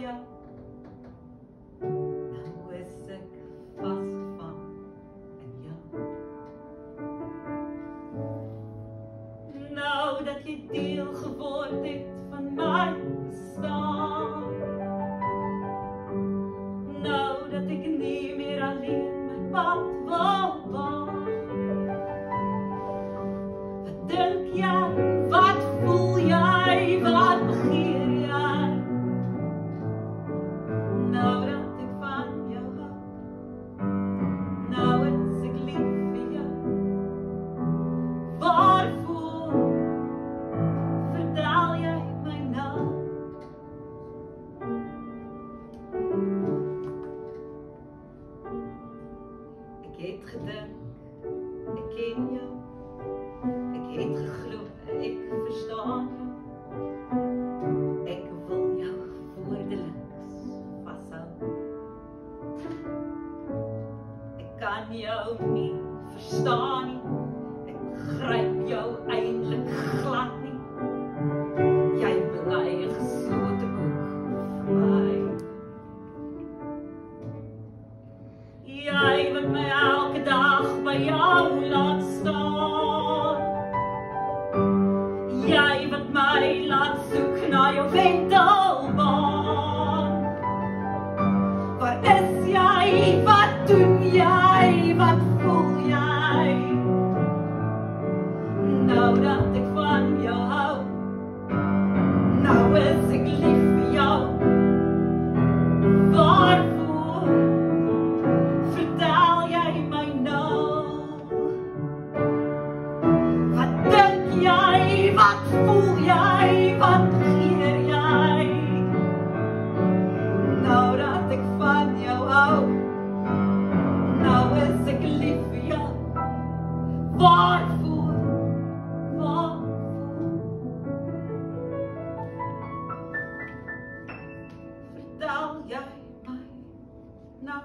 jou. Nou is ek vasgevang in jou. Nou dat jy deel geword het van my bestaan. Nou dat ek nie meer alleen my pad wil waag. Wat dink jy, wat voel jy, wat begeer jy? Nou dat ek van jou hou, nou is ek lief vir jou. Waarvoor vertel jy my nou? Ek het gedink, ek ken jou. Ek het geglo, ek verstaan jou. Ek wil jou woordeliks vashou. Ek kan jou nie verstaan nie. Ek begryp jou eintlik glad nie. Jy bly 'n geslote boek vir my. Jy wat my elke dag by jou laat staan. Jy wat my laat soek na jou wentelbaan. Waar is jy? Wat doen jy? Wat voel jy? Nou dat ek van jou hou, nou is ek lief vir jou. Waarvoor vertel jy my nou? Wat dink jy? Wat voel jy? Wat begeer jy? Nou dat ek van jou hou, nou is ek lief vir jou. Waarvoor? Vertel jy my nou?